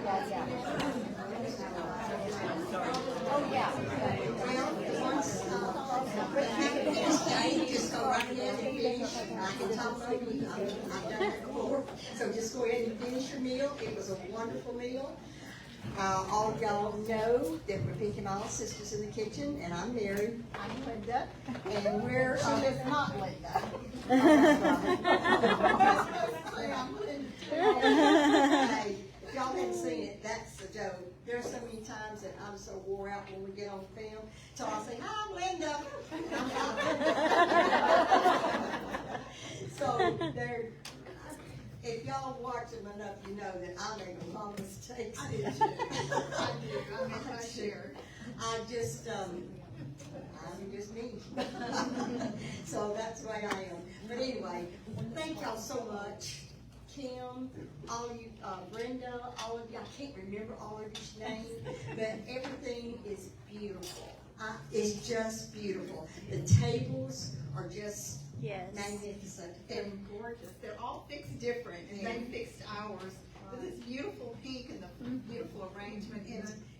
Oh, yeah. Well, once, just go right ahead and finish. I can talk over you. I've done it before. So just go ahead and finish your meal. It was a wonderful meal. All of y'all know that we're Pinky Miles Sisters in the Kitchen, and I'm Mary. I'm Linda. And we're, She is not Linda. Hey, if y'all hadn't seen it, that's the joke. There's so many times that I'm so wore out when we get on film, so I'll say, "Hi, I'm Linda." So there, if y'all watch them enough, you know that I make a lot of mistakes. I do. I make my share. I'm just me. So that's the way I am. But anyway, thank y'all so much. Kim, all of you, Brenda, all of you, I can't remember all of your names, but everything is beautiful. It's just beautiful. The tables are just magnificent. They're gorgeous. They're all fixed different, and they fixed ours with this beautiful pink and the beautiful arrangement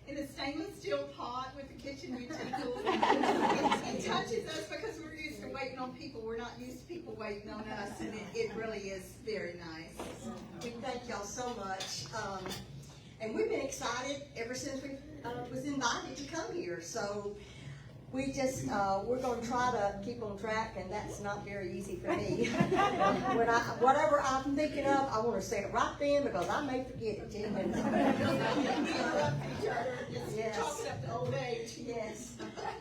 in a stainless steel pot with the kitchen utensils. It touches us because we're used to waiting on people. We're not used to people waiting on us, and it really is very nice. We thank y'all so much. And we've been excited ever since we was invited to come here. So we just, we're going to try to keep on track, and that's not very easy for me. Whatever I'm thinking of, I want to say it right then because I may forget it. Yes. Talking up the old age. Yes.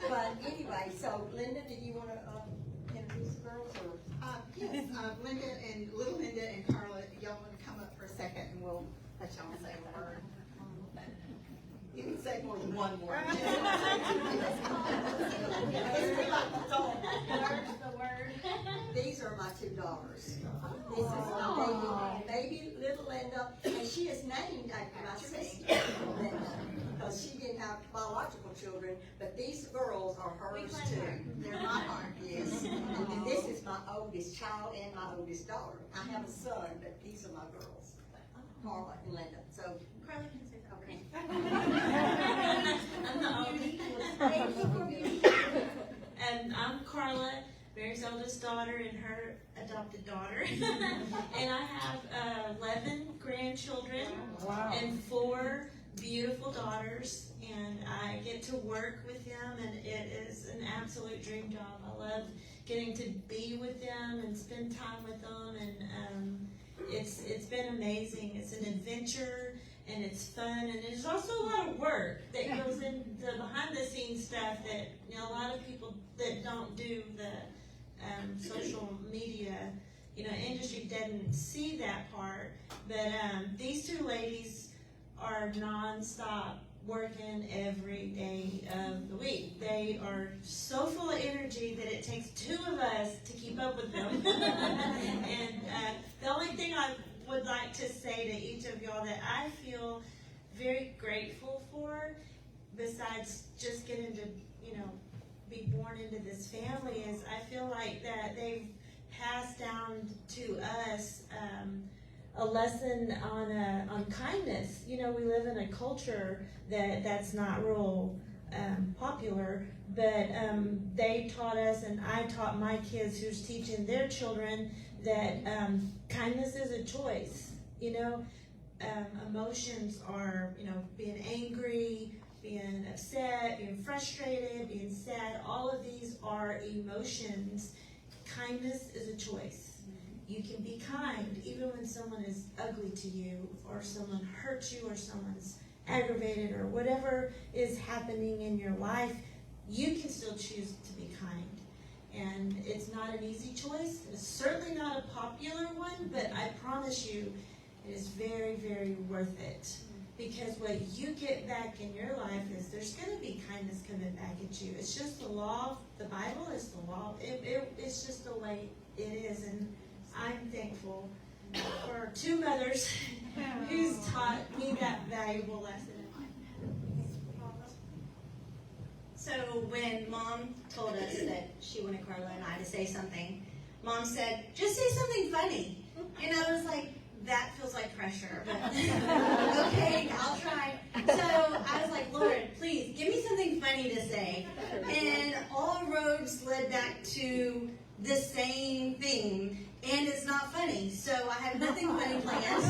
But anyway, so Linda, did you want to introduce the girls? Or? Yes, Linda and little Linda and Carla, y'all want to come up for a second, and we'll let y'all say a word. You can say more than one word. These are my two daughters. This is my baby little Linda, and she is named after my sister, Linda, because she didn't have biological children, but these girls are hers too. They're my heart, yes. And then this is my oldest child and my oldest daughter. I have a son, but these are my girls, Carla and Linda. So Carla can say that. okay. I'm the oldest. And I'm Carla, Mary's oldest daughter and her adopted daughter. And I have 11 grandchildren and 4 beautiful daughters. And I get to work with them, and it is an absolute dream job. I love getting to be with them and spend time with them, and it's been amazing. It's an adventure, and it's fun, and there's also a lot of work that goes into the behind the scenes stuff that, you know, a lot of people that don't do the social media, you know, industry doesn't see that part. But these two ladies are nonstop working every day of the week. They are so full of energy that it takes 2 of us to keep up with them. And the only thing I would like to say to each of y'all that I feel very grateful for, besides just getting to, you know, be born into this family, is I feel like that they've passed down to us a lesson on kindness. You know, we live in a culture that's not real popular, but they taught us, and I taught my kids who's teaching their children that kindness is a choice. You know, emotions are, you know, being angry, being upset, being frustrated, being sad. All of these are emotions. Kindness is a choice. You can be kind even when someone is ugly to you, or someone hurts you, or someone's aggravated, or whatever is happening in your life. You can still choose to be kind. And it's not an easy choice. It's certainly not a popular one, but I promise you it is very, very worth it. Because what you get back in your life is there's going to be kindness coming back at you. It's just the law. The Bible is the law. It's just the way it is. And I'm thankful for 2 mothers who's taught me that valuable lesson. So when Mom told us that she wanted Carla and I to say something, Mom said, just say something funny. And I was like, that feels like pressure. But okay, I'll funny to say. And all roads led back to the same thing. And it's not funny. So I have nothing funny planned.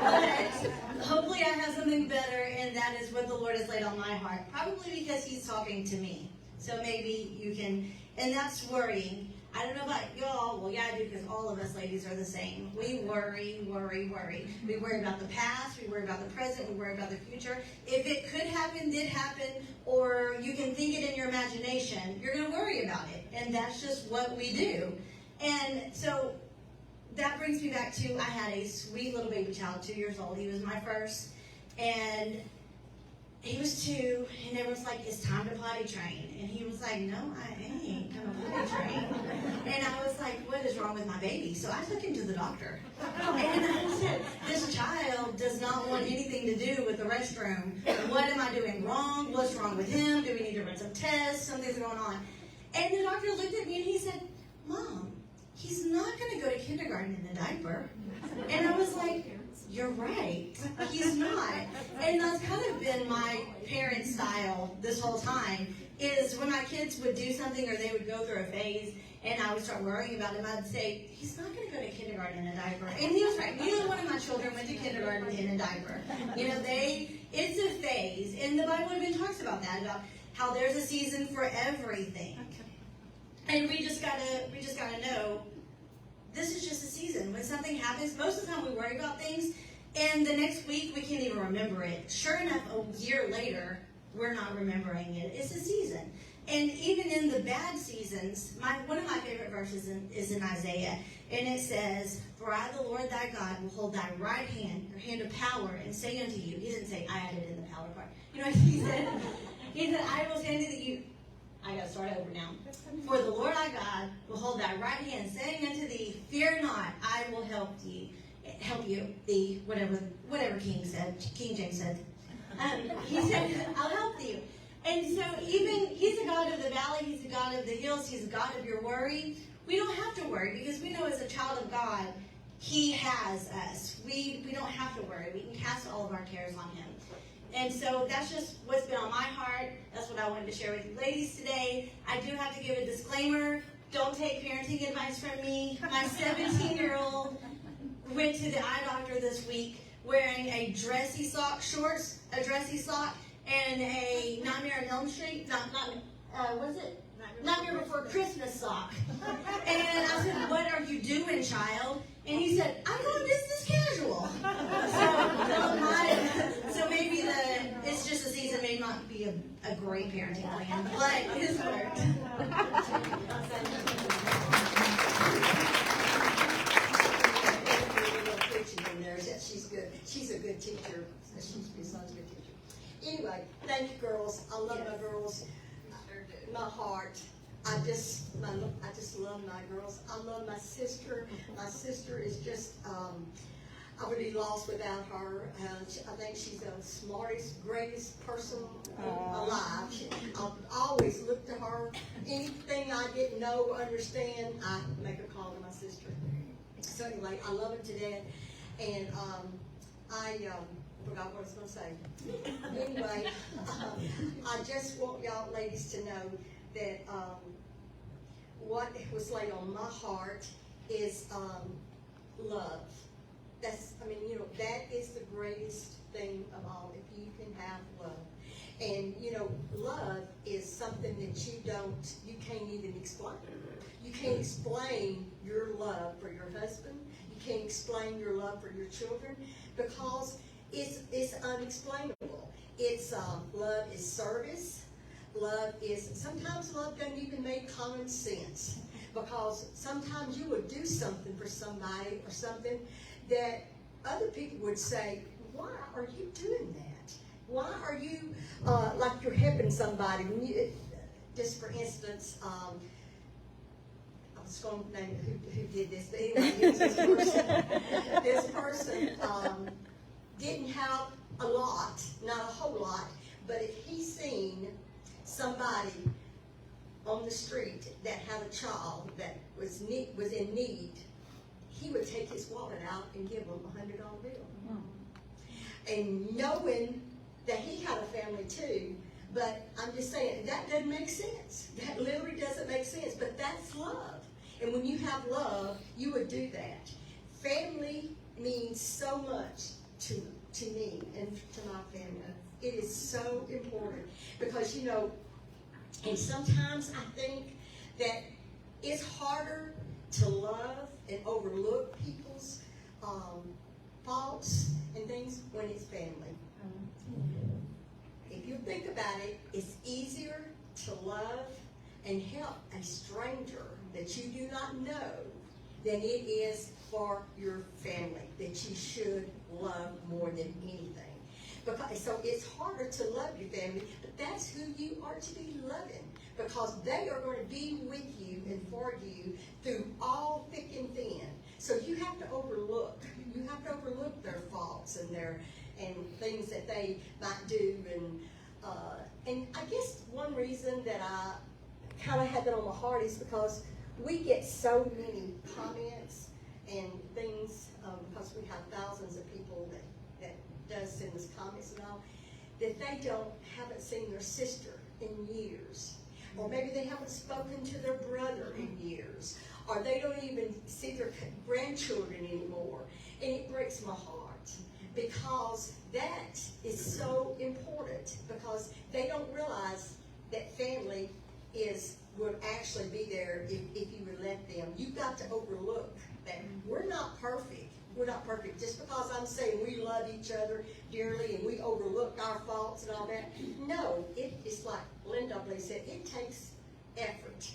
But hopefully I have something better, and that is what the Lord has laid on my heart. Probably because He's talking to me. So maybe you can, and that's worrying. I don't know about y'all. Well, yeah, I do, because all of us ladies are the same. We worry, worry, worry. We worry about the past. We worry about the present. We worry about the future. If it could happen, did happen, or you can think it in your imagination, you're going to worry about it. And that's just what we do. And so that brings me back to, I had a sweet little baby child, 2 years old. He was my first. And he was 2, and everyone's like, it's time to potty train. And he was like, no, I ain't gonna potty train. And I was like, what is wrong with my baby? So I took him to the doctor. And I said, this child does not want anything to do with the restroom. What am I doing wrong? What's wrong with him? Do we need to run some tests? Something's going on. And the doctor looked at me and he said, Mom, he's not gonna go to kindergarten in a diaper. And I was like, you're right. He's not. And that's kind of been my parent style this whole time, is when my kids would do something or they would go through a phase and I would start worrying about him, I'd say, he's not going to go to kindergarten in a diaper. And he was right. Neither one of my children went to kindergarten in a diaper. You know, it's a phase. And the Bible even talks about that, about how there's a season for everything. And we just gotta know, this is just a season. When something happens, most of the time we worry about things, and the next week we can't even remember it. Sure enough, a year later, we're not remembering it. It's a season. And even in the bad seasons, one of my favorite verses is in Isaiah, and it says, for I, the Lord thy God, will hold thy right hand, your hand of power, and say unto you, he didn't say, I added in the power part. You know what he said? He said, I will say unto you, I gotta start over now. For the Lord thy God will hold thy right hand, saying unto thee, fear not, I will help you, whatever King James said. He said, I'll help you. And so even, he's a God of the valley, he's a God of the hills, he's a God of your worry. We don't have to worry, because we know as a child of God, he has us. We don't have to worry. We can cast all of our cares on him. And so that's just what's been on my heart. That's what I wanted to share with you ladies today. I do have to give a disclaimer. Don't take parenting advice from me. My 17-year-old went to the eye doctor this week wearing a dressy sock, shorts, a dressy sock, and a Nightmare on Elm Street, Nightmare Before Christmas sock. And I said, what are you doing, child? And he said, I'm going business casual. So maybe it's just a season, may not be a great parenting plan, but it's worked. She's good. She's a good teacher. My son's a good teacher. Anyway, thank you, girls. I love my girls. My heart. I just love my girls. I love my sister. My sister is just, I would be lost without her. I think she's the smartest, greatest person alive. I'll always look to her. Anything I didn't know or understand, I make a call to my sister. So anyway, I love her to death. And I forgot what I was going to say. Anyway, I just want y'all ladies to know that what was laid on my heart is love. That is the greatest thing of all, if you can have love. And, love is something that you can't even explain. You can't explain your love for your husband. You can't explain your love for your children, because it's unexplainable. It's love is service. Sometimes love doesn't even make common sense, because sometimes you would do something for somebody or something that other people would say, why are you doing that? Why are you, like you're helping somebody? Just for instance, I was going to name who did this, but anyway, it was this person. This person didn't have a lot, not a whole lot, but if he seen somebody on the street that had a child that was in need, he would take his wallet out and give them a $100 bill. And knowing that he had a family too, But I'm just saying, that doesn't make sense. That literally doesn't make sense, but that's love. And when you have love, you would do that. Family means so much to me and to my family. It is so important because, you know, and sometimes I think that it's harder to love and overlook people's faults and things when it's family. If you think about it, it's easier to love and help a stranger that you do not know than it is for your family that you should love more than anything. Because, so it's harder to love your family, but that's who you are to be loving, because they are going to be with you and for you through all thick and thin. So you have to overlook their faults and things that they might do. And I guess one reason that I kind of had that on my heart is because we get so many comments and things, because we have thousands of people that does send us comments and all, that they haven't seen their sister in years. Or maybe they haven't spoken to their brother in years. Or they don't even see their grandchildren anymore. And it breaks my heart, because that is so important, because they don't realize that family would actually be there if you would let them. You've got to overlook that. We're not perfect. We're not perfect. Just because I'm saying we love each other dearly and we overlook our faults and all that. No, it's like Linda, I believe, said, it takes effort.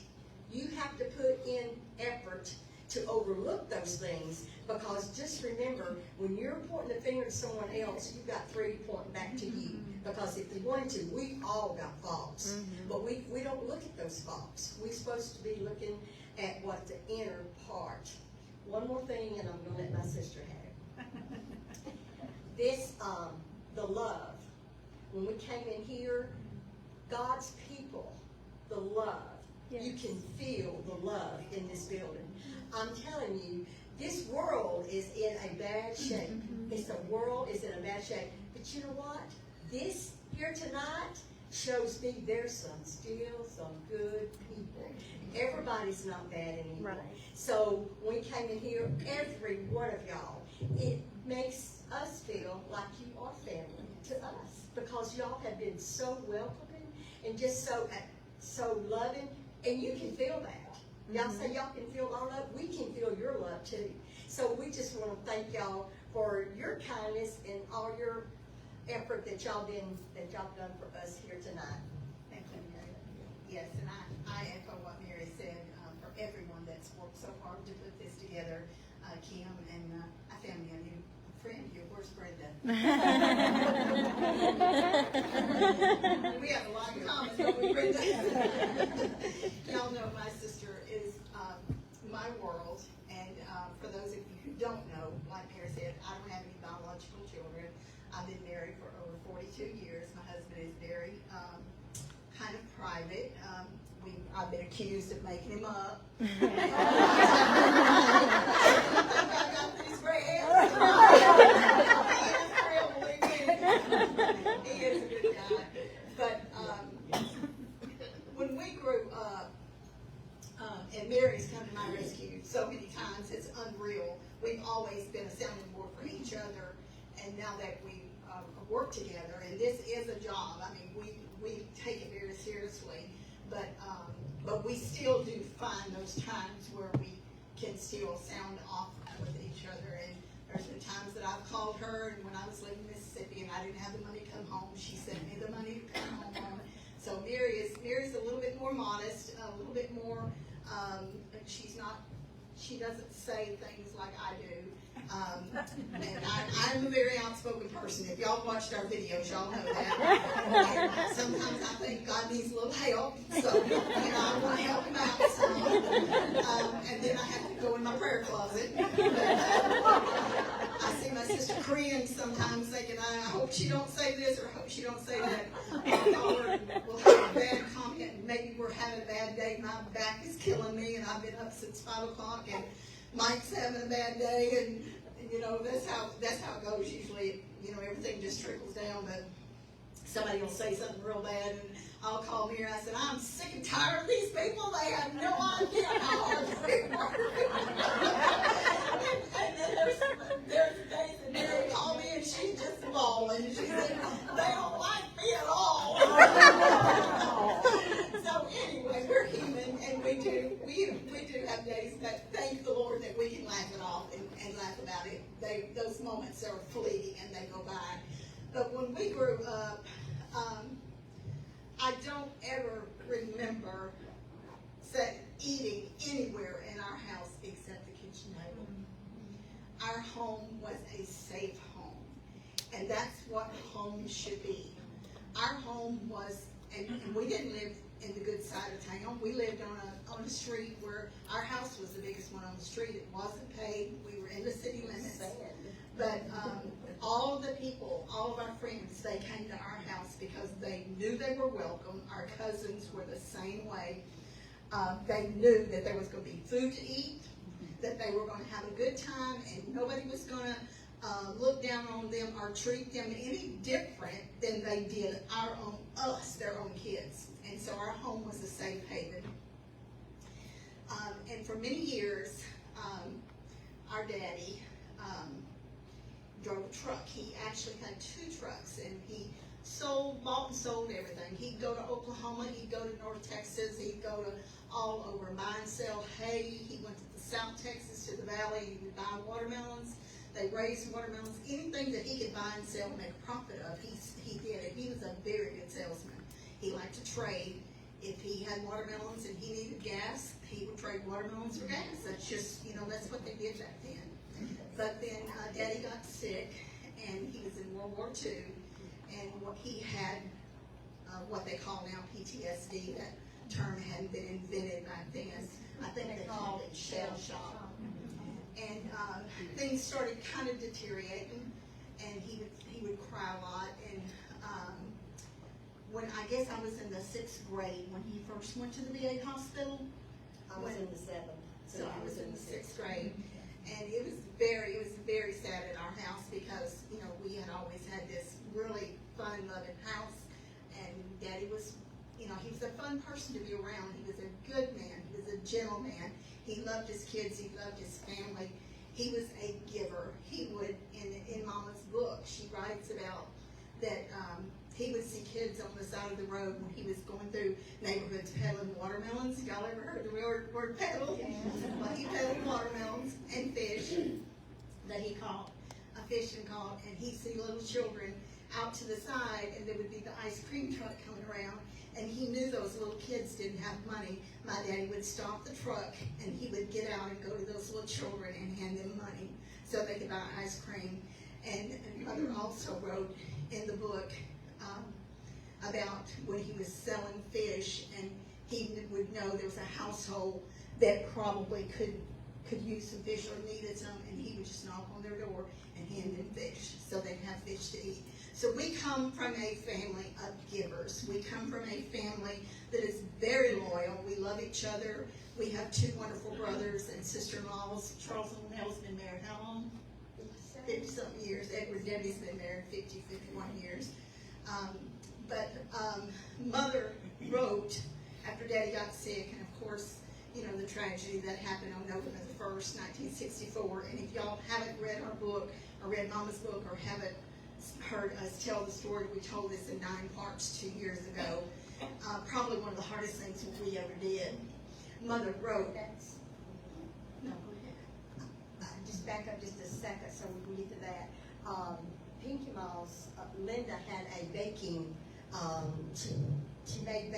You have to put in effort to overlook those things, because just remember, when you're pointing the finger at someone else, you've got three pointing back to you. Because if you're going to, we all got faults. But we don't look at those faults. We're supposed to be looking at what the inner part. One more thing, and I'm going to let my sister have it. This, the love. When we came in here, God's people, the love. Yes. You can feel the love in this building. I'm telling you, this world is in a bad shape. The world is in a bad shape. But you know what? This here tonight shows me there's still some good people. Everybody's not bad anymore. Right. So when we came in here, every one of y'all, it makes us feel like you are family to us, because y'all have been so welcoming and just so loving, and you can feel that. Y'all say y'all can feel our love. We can feel your love too. So we just want to thank y'all for your kindness and all your effort that y'all done for us here tonight. Thank you, Mary. Yes, and I echo what Mary said, for everyone that's worked so hard to put this together. Kim, and I found me a new friend here. Where's Brenda? We have a lot in common, don't we, Brenda? Y'all know my sister is my world, and for those of you who don't know, like Mary said, I don't have any biological children. I've been married for over 42 years. My husband is very kind of private. I've been accused of making him up. I got these gray hairs. He is a good guy. But when we grew up, and Mary's come to my rescue so many times, it's unreal. We've always been a sounding board for each other, and now that we work together, and this is a job. I mean, we take it very seriously, but we still do find those times where we can still sound off with each other. And there's been times that I've called her, and when I was living in Mississippi and I didn't have the money to come home, she sent me the money to come home. So Mary's a little bit more modest, a little bit more. She doesn't say things like I do. And I'm a very outspoken person. If y'all watched our videos, y'all know that. And sometimes I think God needs a little help, so I want to help him out some. And then I have to go in my prayer closet. I see my sister cringe sometimes, thinking, I hope she don't say this or I hope she don't say that. Or we'll have a bad comment, and maybe we're having a bad day. My back is killing me, and I've been up since 5 o'clock, and Mike's having a bad day, and that's how it goes usually. Everything just trickles down. But somebody will say something real bad, and I'll call me and I said, I'm sick and tired of these people. They have no idea how hard they work. And then there's days that Mary called me and she's just bawling. She said, they don't like me at all. So anyway, we're human, and we do have days, but thank the Lord that we can laugh it off and laugh about it. Those moments are fleeting and they go by. But when we grew up, I don't ever remember eating anywhere in our house except the kitchen table. Our home was a safe home, and that's what home should be. Our home was, and we didn't live in the good side of town. We lived on a street where our house was the biggest one on the street. It wasn't paved. We were in the city limits. But all of the people, all of our friends, they came to our house because they knew they were welcome. Our cousins were the same way. They knew that there was going to be food to eat, that they were going to have a good time, and nobody was going to look down on them or treat them any different than they did their own kids. And so our home was a safe haven. And for many years, our daddy drove a truck. He actually had 2 trucks, and he bought and sold everything. He'd go to Oklahoma, he'd go to North Texas, he'd go to all over, buy and sell hay. He went to the South Texas, to the valley, he would buy watermelons. They raised watermelons. Anything that he could buy and sell and make a profit of, he did it. He was a very good salesman. He liked to trade. If he had watermelons and he needed gas, he would trade watermelons for gas. That's just, that's what they did back then. But then Daddy got sick, and he was in World War II, and he had what they call now PTSD. That term hadn't been invented back then. I think they called it shell shock. And things started kind of deteriorating, and he would cry a lot. And when I guess I was in the 6th grade when he first went to the VA hospital. I was in the 7th. So I was in the 6th grade. And it was very sad at our house because, we had always had this really fun, loving house. And Daddy was, he was a fun person to be around. He was a good man. He was a gentleman. He loved his kids. He loved his family. He was a giver. He would, in Mama's book, she writes about that he would see kids on the side of the road when he was going through neighborhoods peddling watermelons. Y'all ever heard the word peddle? Yeah. Well, he peddled watermelons and fish that he caught, and he'd see little children out to the side, and there would be the ice cream truck coming around, and he knew those little kids didn't have money. My daddy would stop the truck, and he would get out and go to those little children and hand them money so they could buy ice cream. And Mother also wrote in the book about when he was selling fish, and he would know there was a household that probably could use some fish or needed some, and he would just knock on their door and hand them fish so they'd have fish to eat. So we come from a family of givers. We come from a family that is very loyal. We love each other. We have 2 wonderful brothers and sister-in-laws. Charles and Nell's been married how long? 50-something years. Edward Debbie's been married 51 years. Mother wrote after Daddy got sick, and of course, the tragedy that happened on November the 1st, 1964. And if y'all haven't read our book, or read Mama's book, or haven't heard us tell the story, we told this in 9 parts 2 years ago. Probably one of the hardest things we ever did. Mother wrote. No, go ahead. Just back up just a second so we can get to that. Pinky Mouse, Linda had a baking, she made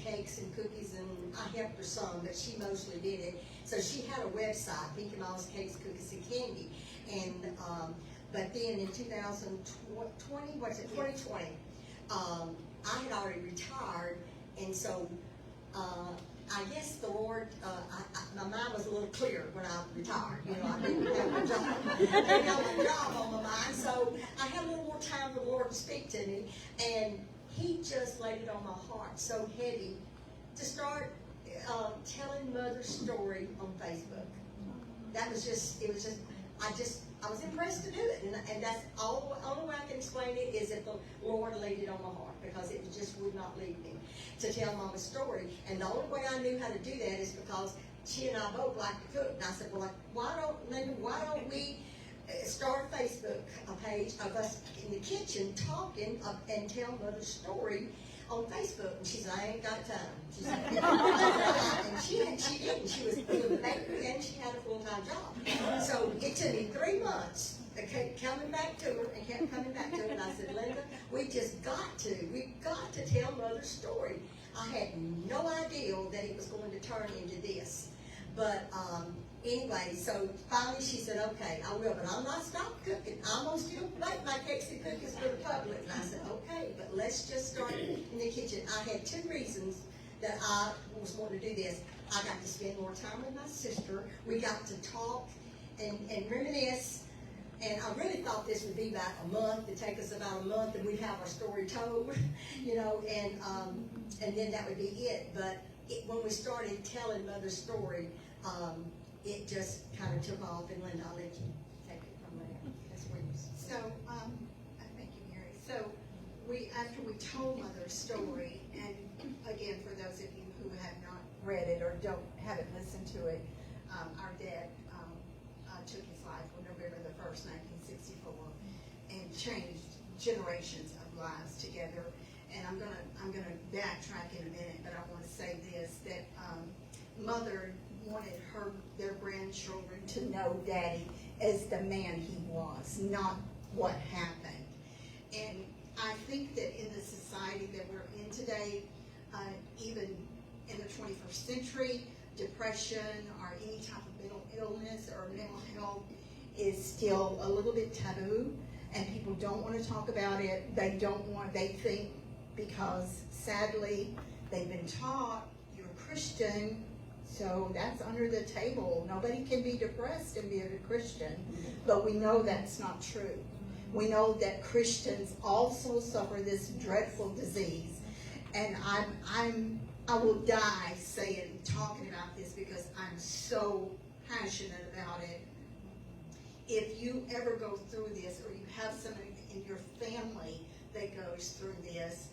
cakes and cookies, and I helped her some, but she mostly did it. So she had a website, Pinky Mouse Cakes, Cookies, and Candy. And but then in 2020, I had already retired, and so I guess the Lord, my mind was a little clearer when I retired. I didn't have a job. I didn't have a job on my mind, so I had a little more time for the Lord to speak to me, and He just laid it on my heart so heavy to start telling Mother's story on Facebook. That was just, I was impressed to do it, and that's all. Only way I can explain it is if the Lord laid it on my heart, because it just would not leave me to tell Mama's story. And the only way I knew how to do that is because she and I both like to cook. And I said, well, why don't we start a Facebook page of us in the kitchen talking and tell Mother's story on Facebook? And she said, I ain't got time. She said, and she didn't. She was doing the bakery and she had a full-time job. So it took me 3 months. I kept coming back to her and kept coming back to her. And I said, Linda, we've got to tell Mother's story. I had no idea that it was going to turn into this. But anyway, so finally she said, okay, I will, but I'm not stopped cooking. I'm going to still make my cakes and cookies for the public. And I said, okay, but let's just start in the kitchen. I had 2 reasons that I was wanting to do this. I got to spend more time with my sister. We got to talk and reminisce. And I really thought this would be about a month. It'd take us about a month and we'd have our story told, you know, and then that would be it. But when we started telling Mother's story, it just kind of took off. And Linda, I'll let you take it from there. That's where you So, thank you, Mary. So, after we told Mother's story, and again, for those of you who have not read it or haven't listened to it, our dad took his life on November the 1st, 1964, and changed generations of lives together. And I'm gonna backtrack in a minute, but I want to say this, that Mother wanted their grandchildren to know Daddy as the man he was, not what happened. And I think that in the society that we're in today, even in the 21st century, depression or any type of mental illness or mental health is still a little bit taboo, and people don't want to talk about it. They think, because sadly they've been taught you're a Christian, so that's under the table. Nobody can be depressed and be a Christian, but we know that's not true. We know that Christians also suffer this dreadful disease, and I will die talking about this because I'm so passionate about it. If you ever go through this, or you have someone in your family that goes through this,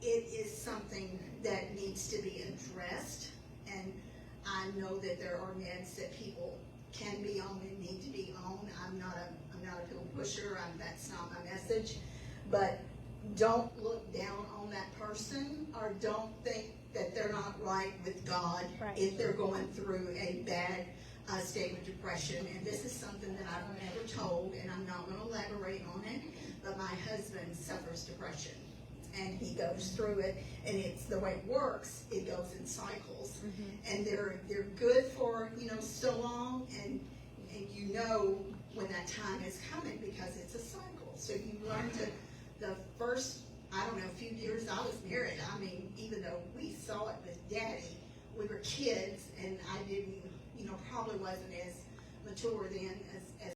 it is something that needs to be addressed. And I know that there are meds that people can be on and need to be on. I'm not a pill pusher. That's not my message. But don't look down on that person, or don't think that they're not right with God if they're going through a bad state of depression. And this is something that I've never told, and I'm not going to elaborate on it, but my husband suffers depression, and he goes through it, and it's the way it works. It goes in cycles, and they're good for so long, and you know when that time is coming, because it's a cycle. So you learn to, the first, few years I was married, even though we saw it with Daddy, we were kids, and I didn't, probably wasn't as mature then as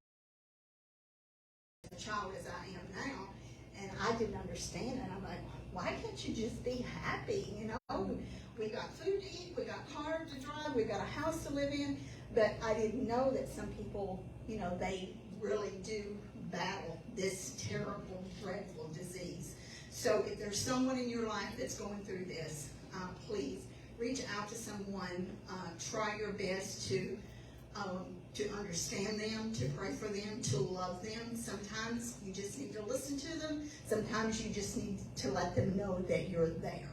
a child as I am now, and I didn't understand it. I'm like, why can't you just be happy? We got food to eat, we got cars to drive, we got a house to live in, but I didn't know that some people, they really do battle this terrible, dreadful disease. So if there's someone in your life that's going through this, please reach out to someone. Try your best to understand them, to pray for them, to love them. Sometimes you just need to listen to them. Sometimes you just need to let them know that you're there.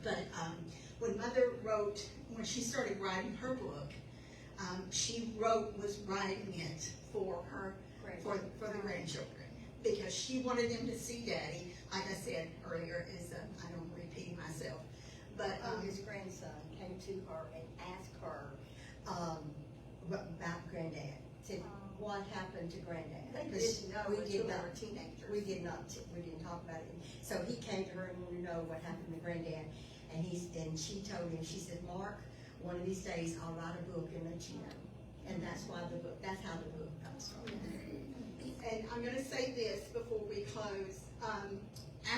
But when Mother when she started writing her book, she was writing it for the grandchildren, because she wanted them to see Daddy. Like I said earlier, I don't repeat myself, but his grandson came to her and asked her about Granddad. Said, what happened to Granddad? they didn't know we until did they not. were teenagers. We didn't talk about it. So he came to her and wanted to know what happened to Granddad, and she told him. She said, Mark, one of these days I'll write a book and let you know. And that's how the book got started. And I'm going to say this before we close.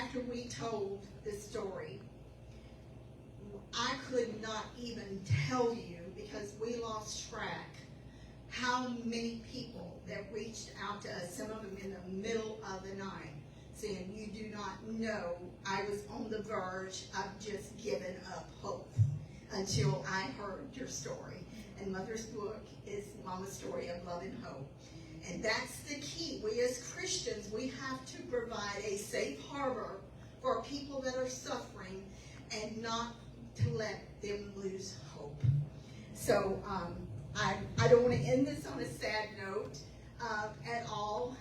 After we told this story, I could not even tell you, because we lost track, how many people that reached out to us, some of them in the middle of the night, saying, you do not know, I was on the verge of just giving up hope until I heard your story. And Mother's book is Mama's story of love and hope. And that's the key. We as Christians, we have to provide a safe harbor for people that are suffering and not to let them lose hope. So I don't want to end this on a sad note at all.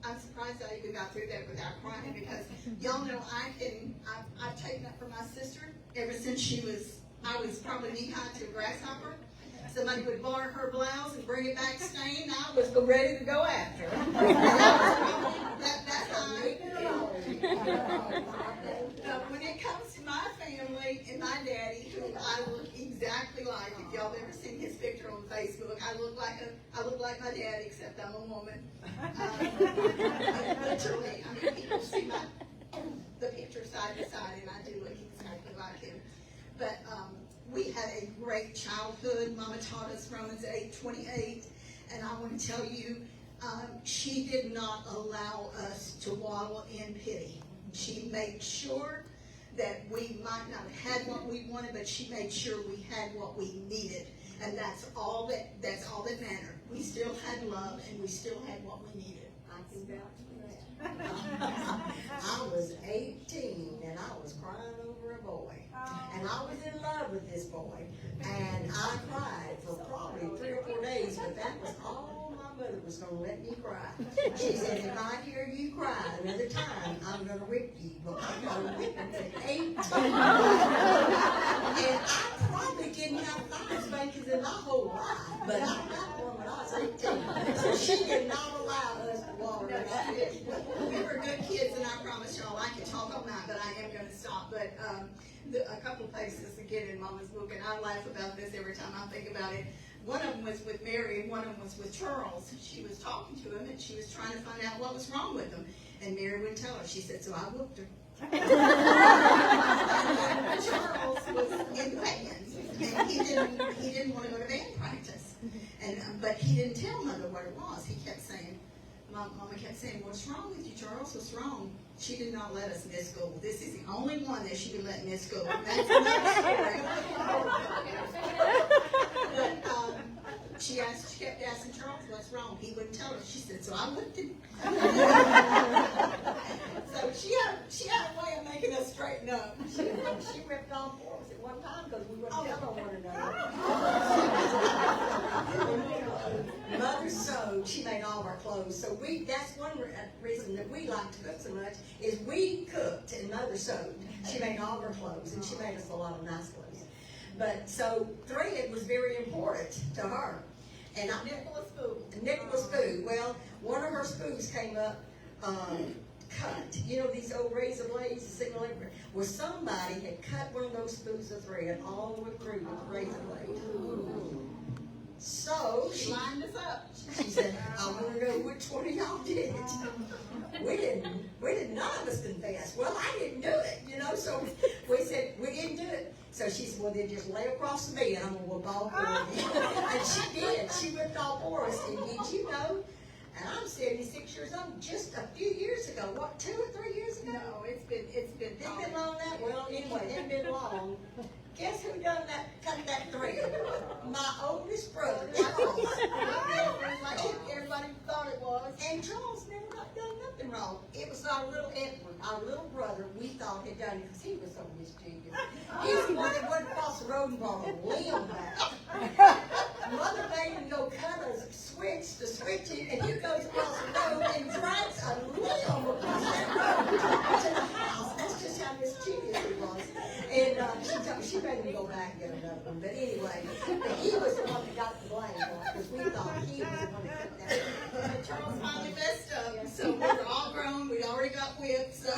I'm surprised I even got through that without crying, because y'all know I've taken that from my sister ever since I was probably knee-high to a grasshopper. Somebody would borrow her blouse and bring it back stained. I was ready to go after her. That's how when it comes to my family and my daddy, who I look exactly like, if y'all ever seen his picture on Facebook, I look like my daddy, except I'm a woman. Literally, I mean, people see the picture side by side, and I do look exactly like him. But we had a great childhood. Mama taught us Romans 8:28, and I want to tell you, she did not allow us to wallow in pity. She made sure that we might not have had what we wanted, but she made sure we had what we needed, and that's all that mattered. We still had love, and we still had what we needed. I can vouch for that. I was 18 and I was crying over a boy. And I was in love with this boy. And I cried for probably 3 or 4 days, but that was all my mother was going to let me cry. She said, if I hear you cry another time, I'm going to whip you. Well, I'm going to whip him at 18. And I probably didn't have 5 spankings in my whole life, but I got one when I was 18. So she did not allow us to walk around. We were good kids, and I promise y'all I could talk all night, but I am going to stop. But a couple places again in Mama's book, and I laugh about this every time I think about it. One of them was with Mary, and one of them was with Charles. She was talking to him, and she was trying to find out what was wrong with him. And Mary would tell her. She said, so I whooped her. Charles was in bands, and he didn't want to go to band practice. And but he didn't tell Mother what it was. He kept saying, Mama kept saying, what's wrong with you, Charles? What's wrong? She did not let us miss school. This is the only one that she would let miss school. That's another story. But she kept asking Charles, what's wrong? He wouldn't tell her. She said, so I whipped him. So she had a way of making us straighten up. She ripped all 4 of us at one time because we wouldn't tell on one another. Mother sewed. She made all of our clothes. So that's one reason that we like to cook so much is we cooked and Mother sewed. She made all of our clothes, and she made us a lot of nice clothes. But so thread was very important to her. And Nicholas Food. Well, one of her spoons came up cut. You know these old razor blades, the signal labor, where somebody had cut one of those spools of thread all the way through with the razor blade. So she lined us up. She said, I want to know which one of y'all did it. We didn't, none of us confess. Well, I didn't do it, so we said, we didn't do it. So she said, well, then just lay across the bed, I'm going to whoop all 4 of you. And she did. She whipped all 4 of us. And did you know, and I'm 76 years old, just a few years ago, what, 2 or 3 years ago? No, it's been long that? Well, anyway, it's been long. Guess who cut that thread? My oldest brother, Charles. like everybody thought it was. And Charles never done nothing wrong. It was our little Edward, our little brother, we thought had done it because he was so mischievous. He was the one that went across the road and brought a limb back. Mother made him go cut a switch to switch it, and he goes across the road and drags a limb across that road to the house. That's just how mischievous he was. And she made him go back and get another one. But anyway, he was the one that got the blame for it because we thought he was the one that cut that. But Charles finally messed up, so we were all grown. We'd already got whipped, so.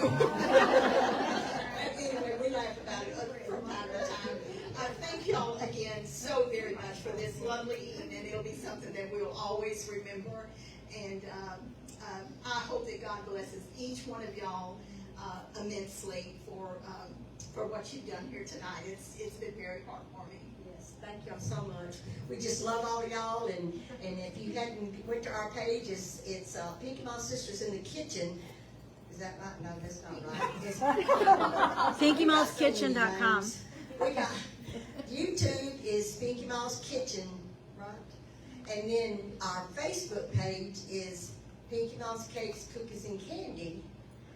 Anyway, we laugh about it from time to time. Thank y'all again so very much for this lovely evening. It'll be something that we'll always remember. And I hope that God blesses each one of y'all immensely for what you've done here tonight. It's been very heartwarming. Yes. Yes, thank y'all so much. We just love all of y'all, and if you hadn't went to our page, it's Pinky Mouse Sisters in the Kitchen. Is that right? No, that's not right. PinkyMouseKitchen.com. We got YouTube is Pinky Mouse Kitchen, right? And then our Facebook page is Pinky Mouse Cakes, Cookies, and Candy.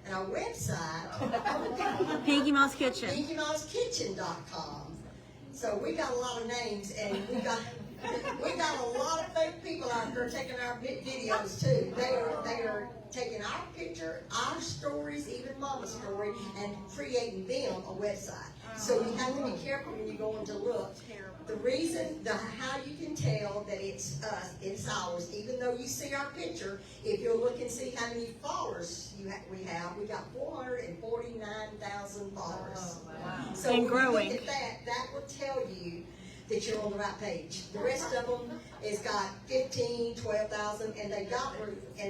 And our website, Pinky Mouse Kitchen. PinkyMouseKitchen.com. So we got a lot of names, and we got a lot of fake people out there taking our videos too. They are taking our picture, our stories, even Mama's story, and creating them a website. So you have to be careful when you're going to look. The reason, how you can tell that it's us, it's ours, even though you see our picture, if you'll look and see how many followers we got 449,000 followers. So And when growing. you look at that will tell you that you're on the right page. The rest of them has got 15, 12,000, and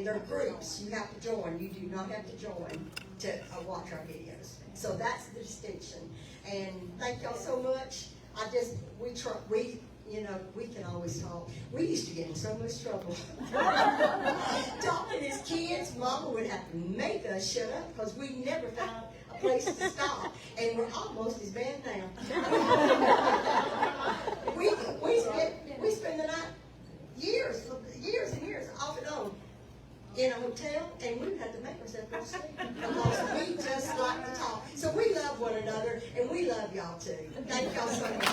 they're groups. You have to join. You do not have to join to watch our videos. So that's the distinction. And thank y'all so much. We can always talk. We used to get in so much trouble. Talking as kids, Mama would have to make us shut up because we never found a place to stop. And we're almost as bad now. we spend the night years and years off and on in a hotel, and we had to make ourselves go to sleep because we just like to talk. So we love one another, and we love y'all too. Thank y'all so much.